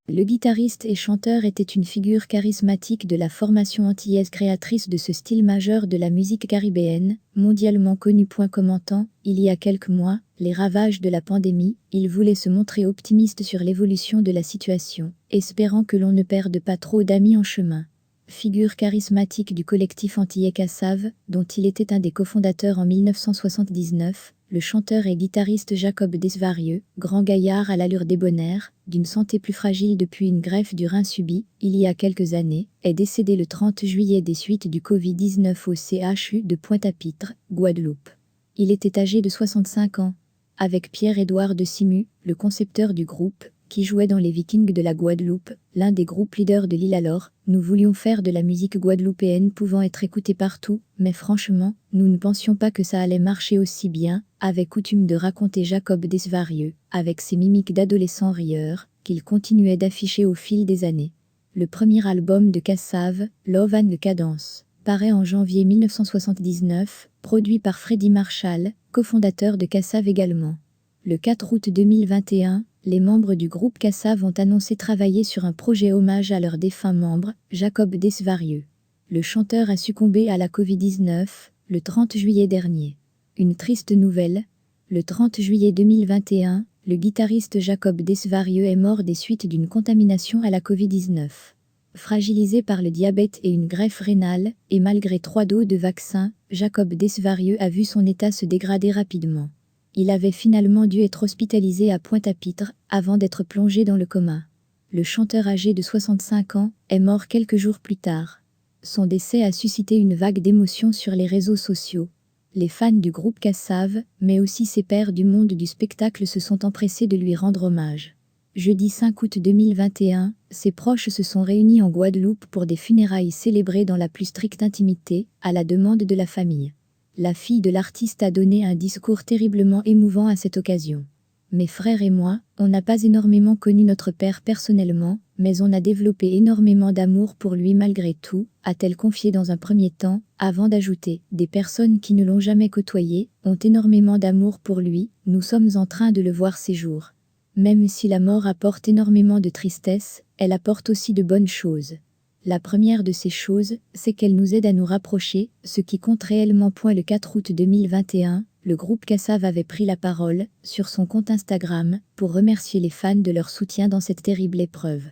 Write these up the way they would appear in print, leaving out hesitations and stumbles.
Le guitariste et chanteur était une figure charismatique de la formation antillaise créatrice de ce style majeur de la musique caribéenne, mondialement connu. Commentant, il y a quelques mois, les ravages de la pandémie, il voulait se montrer optimiste sur l'évolution de la situation, espérant que l'on ne perde pas trop d'amis en chemin. Figure charismatique du collectif antillais Cassave, dont il était un des cofondateurs en 1979, le chanteur et guitariste Jacob Desvarieux, grand gaillard à l'allure débonnaire, d'une santé plus fragile depuis une greffe du rein subie, il y a quelques années, est décédé le 30 juillet des suites du Covid-19 au CHU de Pointe-à-Pitre, Guadeloupe. Il était âgé de 65 ans. Avec Pierre-Édouard de Simu, le concepteur du groupe, qui jouait dans les Vikings de la Guadeloupe, l'un des groupes leaders de l'île alors, nous voulions faire de la musique guadeloupéenne pouvant être écoutée partout, mais franchement, nous ne pensions pas que ça allait marcher aussi bien, avait coutume de raconter Jacob Desvarieux, avec ses mimiques d'adolescent rieur, qu'il continuait d'afficher au fil des années. Le premier album de Cassave, Love and Cadence, paraît en janvier 1979, produit par Freddy Marshall, cofondateur de Cassave également. Le 4 août 2021, les membres du groupe Cassave ont annoncé travailler sur un projet hommage à leur défunt membre, Jacob Desvarieux. Le chanteur a succombé à la Covid-19, le 30 juillet dernier. Une triste nouvelle, le 30 juillet 2021, le guitariste Jacob Desvarieux est mort des suites d'une contamination à la Covid-19. Fragilisé par le diabète et une greffe rénale, et malgré 3 doses de vaccin, Jacob Desvarieux a vu son état se dégrader rapidement. Il avait finalement dû être hospitalisé à Pointe-à-Pitre, avant d'être plongé dans le coma. Le chanteur âgé de 65 ans est mort quelques jours plus tard. Son décès a suscité une vague d'émotions sur les réseaux sociaux. Les fans du groupe Cassave, mais aussi ses pairs du monde du spectacle se sont empressés de lui rendre hommage. Jeudi 5 août 2021, ses proches se sont réunis en Guadeloupe pour des funérailles célébrées dans la plus stricte intimité, à la demande de la famille. La fille de l'artiste a donné un discours terriblement émouvant à cette occasion. Mes frères et moi, on n'a pas énormément connu notre père personnellement, mais on a développé énormément d'amour pour lui malgré tout, a-t-elle confié dans un premier temps, avant d'ajouter, des personnes qui ne l'ont jamais côtoyé, ont énormément d'amour pour lui, nous sommes en train de le voir ces jours. Même si la mort apporte énormément de tristesse, elle apporte aussi de bonnes choses. La première de ces choses, c'est qu'elle nous aide à nous rapprocher, ce qui compte réellement. Le 4 août 2021, le groupe Cassave avait pris la parole, sur son compte Instagram, pour remercier les fans de leur soutien dans cette terrible épreuve.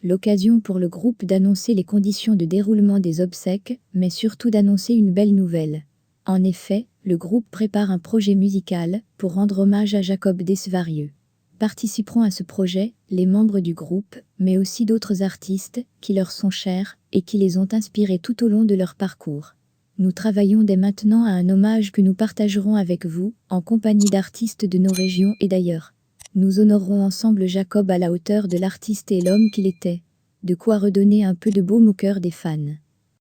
L'occasion pour le groupe d'annoncer les conditions de déroulement des obsèques, mais surtout d'annoncer une belle nouvelle. En effet, le groupe prépare un projet musical, pour rendre hommage à Jacob Desvarieux. Participeront à ce projet les membres du groupe, mais aussi d'autres artistes qui leur sont chers et qui les ont inspirés tout au long de leur parcours. Nous travaillons dès maintenant à un hommage que nous partagerons avec vous, en compagnie d'artistes de nos régions et d'ailleurs. Nous honorerons ensemble Jacob à la hauteur de l'artiste et l'homme qu'il était. De quoi redonner un peu de baume au cœur des fans.